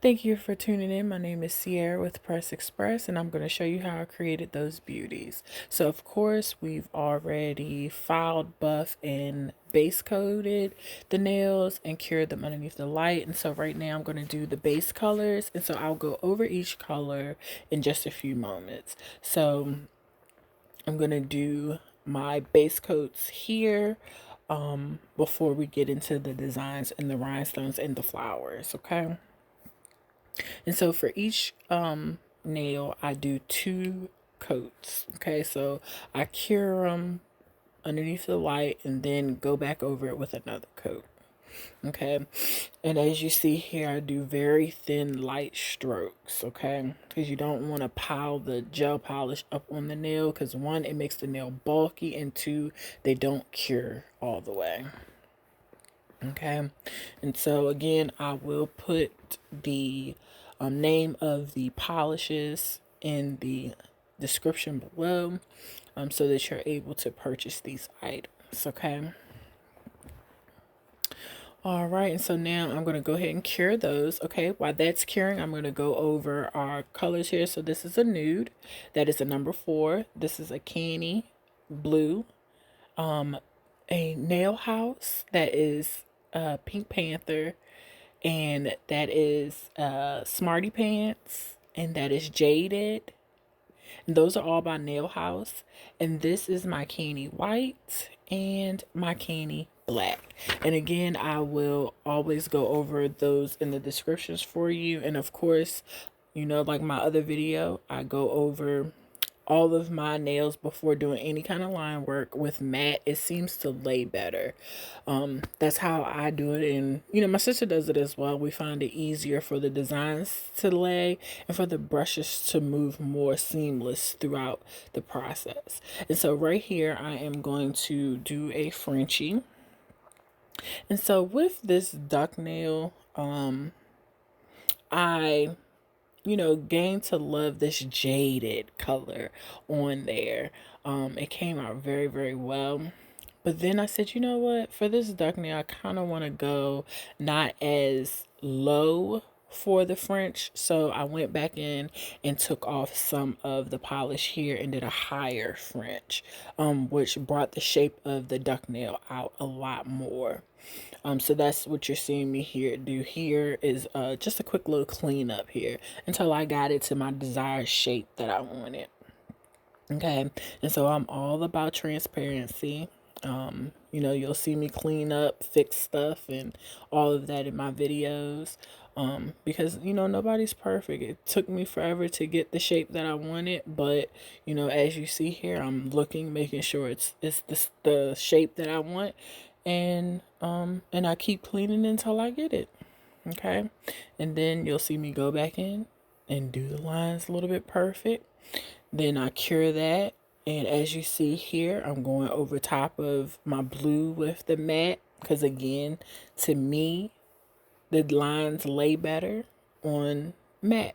Thank you for tuning in. My name is Sierra with Press Express, and I'm going to show you how I created those beauties. So, of course, we've already filed, buff, and base coated the nails and cured them underneath the light. And so right now I'm going to do the base colors. And so I'll go over each color in just a few moments. So I'm going to do my base coats here before we get into the designs and the rhinestones and the flowers, okay? And so for each nail, I do 2 coats. Okay, so I cure them underneath the light and then go back over it with another coat. Okay, and as you see here, I do very thin, light strokes. Okay, because you don't want to pile the gel polish up on the nail, because 1, it makes the nail bulky, and 2, they don't cure all the way. Okay, and so again, I will put the name of the polishes in the description below, so that you're able to purchase these items. Okay. All right, and so now I'm going to go ahead and cure those. Okay, while that's curing, I'm going to go over our colors here. So this is a nude, that is a number 4. This is a candy blue, a nail house, that is Pink Panther, and that is Smarty Pants, and that is Jaded. And those are all by Nail House. And this is my candy white and my candy black. And again, I will always go over those in the descriptions for you. And of course, you know, like my other video, I go over all of my nails before doing any kind of line work with matte. It seems to lay better. That's how I do it, and you know, my sister does it as well. We find it easier for the designs to lay and for the brushes to move more seamless throughout the process. And so right here I am going to do a Frenchie. And so with this duck nail, I gained to love this jaded color on there. It came out very, very well. But then I said, you know what? For this duck nail, I kind of want to go not as low for the French. So I went back in and took off some of the polish here and did a higher French, which brought the shape of the duck nail out a lot more. So that's what you're seeing me here do. Here is just a quick little cleanup here until I got it to my desired shape that I wanted. Okay, and so I'm all about transparency. You'll see me clean up, fix stuff, and all of that in my videos. Because nobody's perfect. It took me forever to get the shape that I wanted, but as you see here, I'm looking, making sure it's the shape that I want, and I keep cleaning until I get it. Okay, and then you'll see me go back in and do the lines a little bit perfect. Then I cure that, and as you see here, I'm going over top of my blue with the matte, because again, to me, the lines lay better on matte.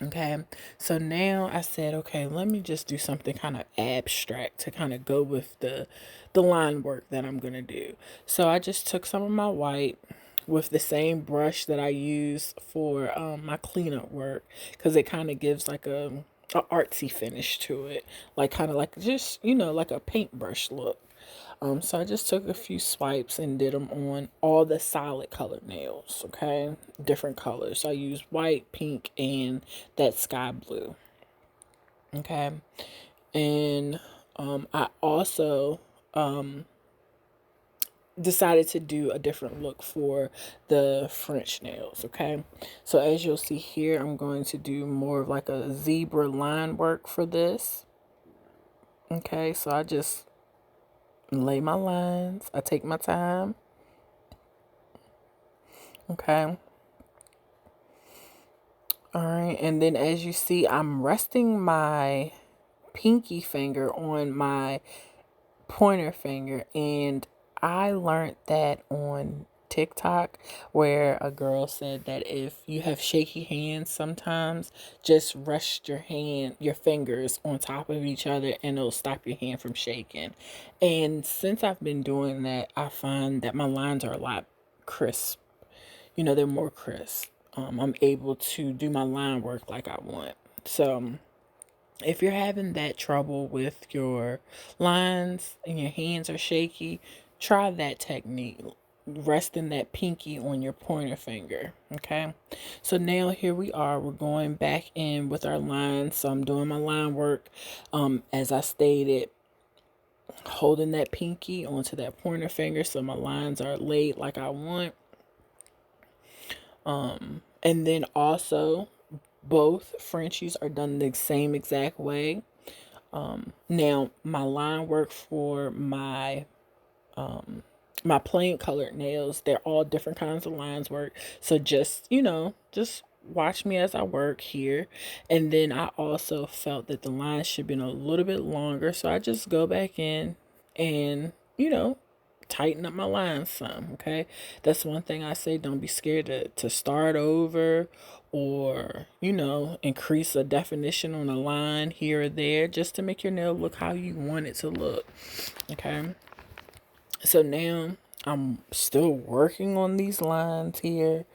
Okay, so now I said, okay, let me just do something kind of abstract to kind of go with the line work that I'm gonna do. So I just took some of my white with the same brush that I use for my cleanup work, because it kind of gives like a artsy finish to it, like kind of like just like a paintbrush look. So I just took a few swipes and did them on all the solid colored nails. Okay, different colors. So I used white, pink, and that sky blue. Okay, and I also decided to do a different look for the French nails. Okay, so as you'll see here, I'm going to do more of like a zebra line work for this. Okay, so I just lay my lines. I take my time. Okay. All right, and then as you see, I'm resting my pinky finger on my pointer finger, and I learned that on TikTok, where a girl said that if you have shaky hands sometimes, just rest your fingers on top of each other, and it'll stop your hand from shaking. And since I've been doing that, I find that my lines are a lot crisp. They're more crisp. I'm able to do my line work like I want. So if you're having that trouble with your lines and your hands are shaky, try that technique. Resting that pinky on your pointer finger. Okay. So now here we are. We're going back in with our lines. So I'm doing my line work. As I stated, holding that pinky onto that pointer finger so my lines are laid like I want. And then also both Frenchies are done the same exact way. Now my line work for my plain colored nails, they're all different kinds of lines work. So just watch me as I work here. And then I also felt that the lines should be a little bit longer. So I just go back in and, tighten up my lines some. Okay. That's one thing I say. Don't be scared to start over or, increase a definition on a line here or there just to make your nail look how you want it to look. Okay. So now I'm still working on these lines here.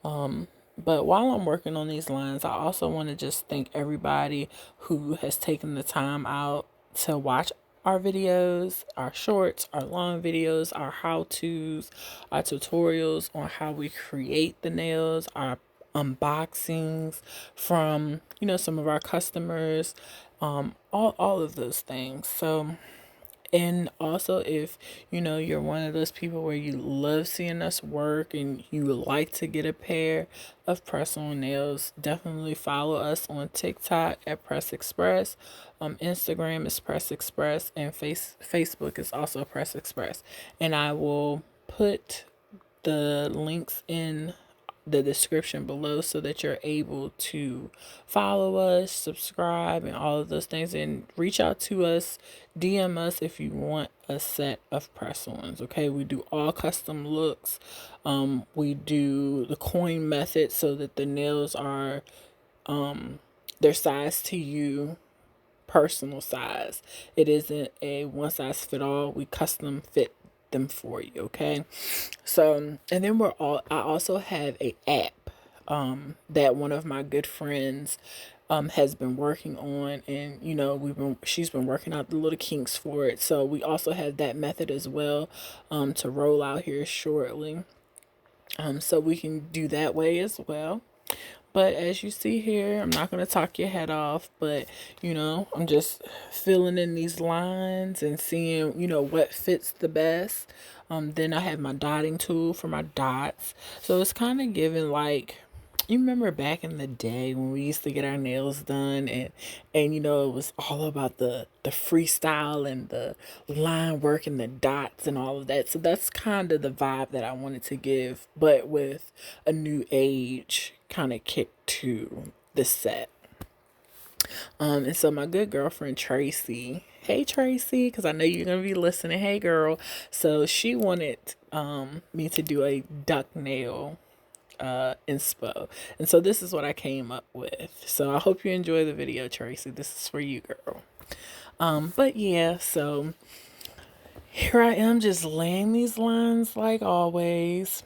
But while I'm working on these lines, I also want to just thank everybody who has taken the time out to watch our videos, our shorts, our long videos, our how-tos, our tutorials on how we create the nails, our unboxings from, some of our customers, all of those things. So, and also, if you're one of those people where you love seeing us work and you would like to get a pair of press-on nails, definitely follow us on TikTok at Exprezz. Instagram is Exprezz, and Facebook is also Exprezz. And I will put the links in the description below so that you're able to follow us, subscribe, and all of those things, and reach out to us, DM us if you want a set of press-ons. Okay, we do all custom looks. We do the coin method so that the nails are their size to you, personal size. It isn't a one size fit all. We custom fit them for you. Okay. So, and then I also have a app that one of my good friends has been working on, and she's been working out the little kinks for it. So we also have that method as well to roll out here shortly. So we can do that way as well. But as you see here, I'm not going to talk your head off, but, I'm just filling in these lines and seeing, what fits the best. Then I have my dotting tool for my dots. So it's kind of giving like, you remember back in the day when we used to get our nails done and it was all about the freestyle and the line work and the dots and all of that. So that's kind of the vibe that I wanted to give, but with a new age kind of kick to the set. And so my good girlfriend Tracy, hey Tracy, because I know you're gonna be listening. Hey girl, so she wanted me to do a duck nail inspo, and so this is what I came up with. So I hope you enjoy the video, Tracy. This is for you, girl. But yeah, so here I am just laying these lines like always.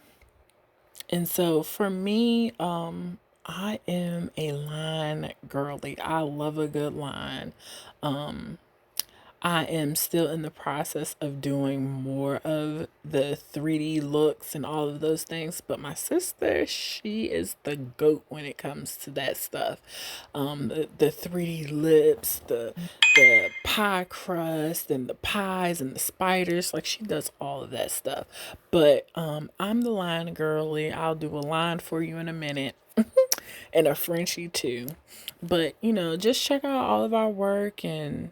And so for me, I am a line girly. I love a good line. I am still in the process of doing more of the 3D looks and all of those things. But my sister, she is the GOAT when it comes to that stuff. The 3D lips, the pie crust and the pies and the spiders. Like, she does all of that stuff. But I'm the line girly. I'll do a line for you in a minute. And a Frenchie too. But, just check out all of our work and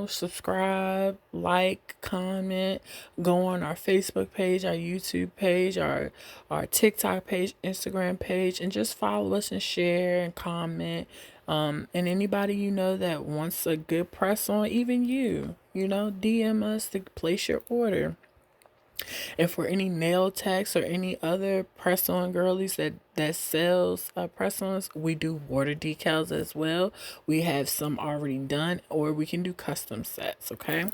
subscribe, like, comment, go on our Facebook page, our YouTube page, our TikTok page, Instagram page, and just follow us and share and comment. And anybody that wants a good press on, even DM us to place your order. And for any nail techs or any other press-on girlies that sells press-ons, we do water decals as well. We have some already done, or we can do custom sets. Okay,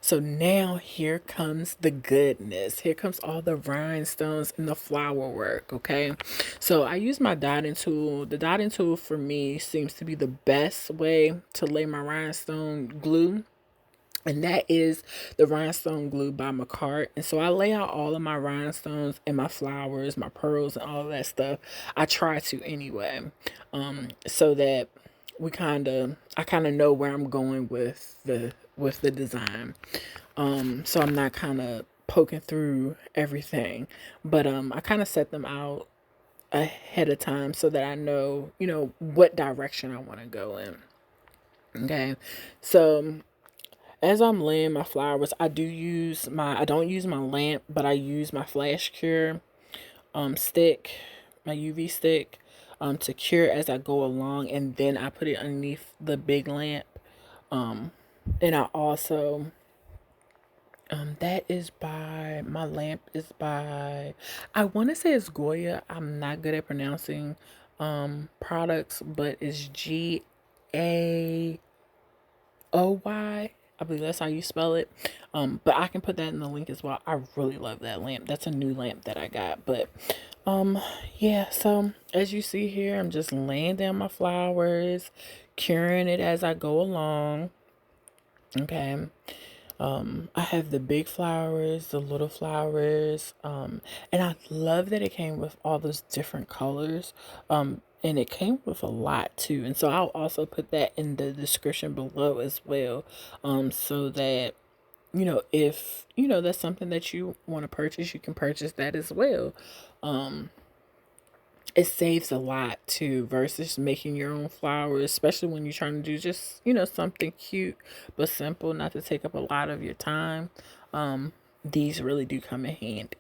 so now here comes the goodness. Here comes all the rhinestones and the flower work. Okay, so I use my dotting tool. The dotting tool for me seems to be the best way to lay my rhinestone glue, and that is the Rhinestone Glue by Makart. And so I lay out all of my rhinestones and my flowers, my pearls, and all of that stuff. I try to anyway, so that I kind of know where I'm going with the design. So I'm not kind of poking through everything, but I kind of set them out ahead of time so that I know, what direction I want to go in. Okay, so as I'm laying my flowers, I don't use my lamp, but I use my flash cure stick, my UV stick, to cure as I go along, and then I put it underneath the big lamp. Um and I also that is by my lamp is by, I want to say it's Goya. I'm not good at pronouncing products, but it's Goy. I believe that's how you spell it. But I can put that in the link as well. I really love that lamp. That's a new lamp that I got. But um yeah, so as you see here, I'm just laying down my flowers, curing it as I go along. Okay. I have the big flowers, the little flowers, and I love that it came with all those different colors. And it came with a lot too. And so I'll also put that in the description below as well. So that, if that's something that you want to purchase, you can purchase that as well. Um, it saves a lot too versus making your own flowers, especially when you're trying to do just, something cute but simple, not to take up a lot of your time. These really do come in handy.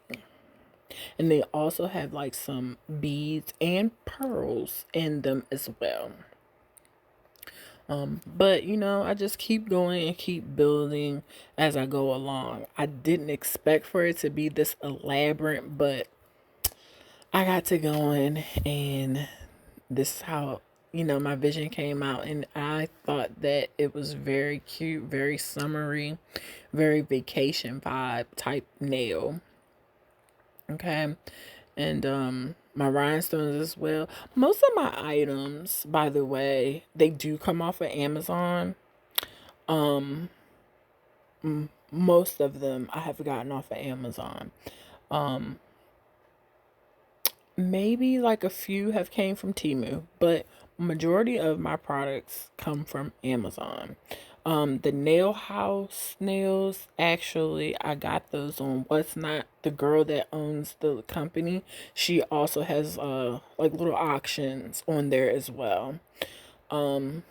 And they also have like some beads and pearls in them as well. But I just keep going and keep building as I go along. I didn't expect for it to be this elaborate, but I got to going, and this is how my vision came out, and I thought that it was very cute, very summery, very vacation vibe type nail. Okay, and my rhinestones as well. Most of my items, by the way, they do come off of Amazon. um Most of them I have gotten off of Amazon. um Maybe like a few have came from Temu, but majority of my products come from Amazon. The nail house nails, actually, I got those on What's Not. The girl that owns the company, she also has like little auctions on there as well. Um,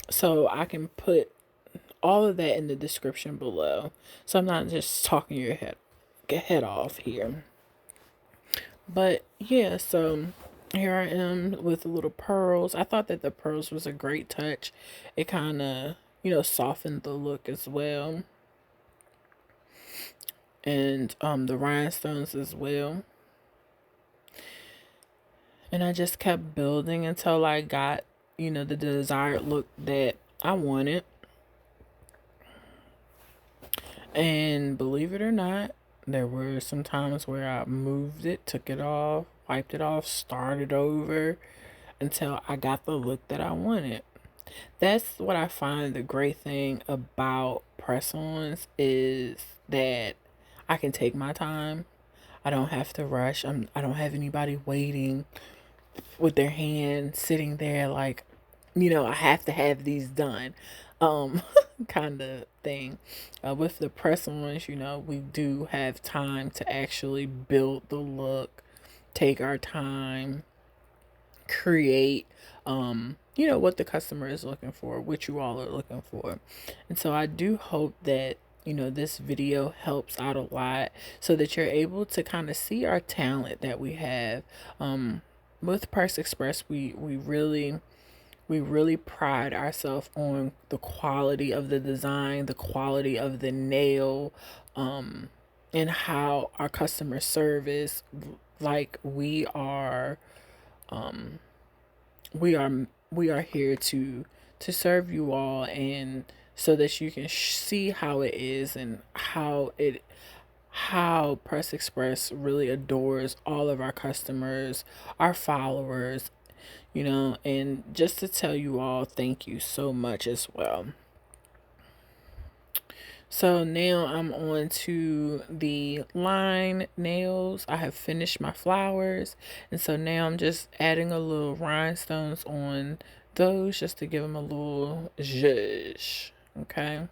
so I can put all of that in the description below. So I'm not just talking your head off here. But yeah, so here I am with the little pearls. I thought that the pearls was a great touch. It kind of, softened the look as well. And the rhinestones as well. And I just kept building until I got, the desired look that I wanted. And believe it or not, there were some times where I moved it, took it off, wiped it off, started over until I got the look that I wanted. That's what I find the great thing about press-ons is that I can take my time. I don't have to rush. I don't have anybody waiting with their hand sitting there like, I have to have these done. Um, kind of thing. With the press-ons, we do have time to actually build the look, take our time, create what the customer is looking for, what you all are looking for. And so I do hope that this video helps out a lot so that you're able to kind of see our talent that we have. With Purse Express, we really pride ourselves on the quality of the design, the quality of the nail, and how our customer service, like we are we are here to serve you all, and so that you can see how it is, and how Press Express really adores all of our customers, our followers, and just to tell you all thank you so much as well. So now I'm on to the line nails. I have finished my flowers, and so now I'm just adding a little rhinestones on those just to give them a little zhuzh. Okay.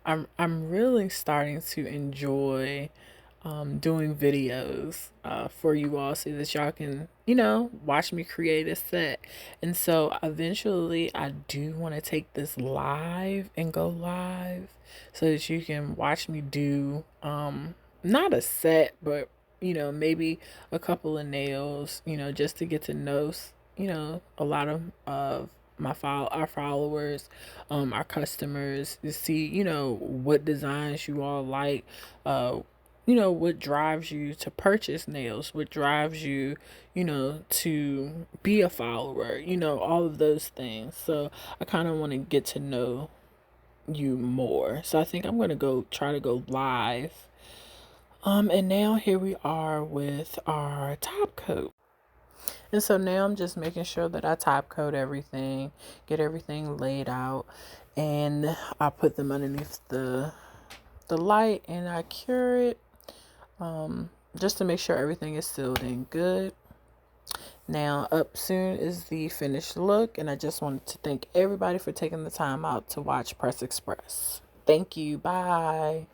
I'm really starting to enjoy doing videos for you all so that y'all can, watch me create a set. And so eventually I do want to take this live and go live so that you can watch me do not a set, but maybe a couple of nails, just to get to know, a lot of our followers, our customers, to see, what designs you all like, what drives you to purchase nails, what drives you, to be a follower, all of those things. So I kind of want to get to know you more. So I think I'm going to try to go live. And now here we are with our top coat. And so now I'm just making sure that I top coat everything, get everything laid out, and I put them underneath the light, and I cure it, just to make sure everything is sealed in good. Now up soon is the finished look, and I just wanted to thank everybody for taking the time out to watch Press Express. Thank you. Bye.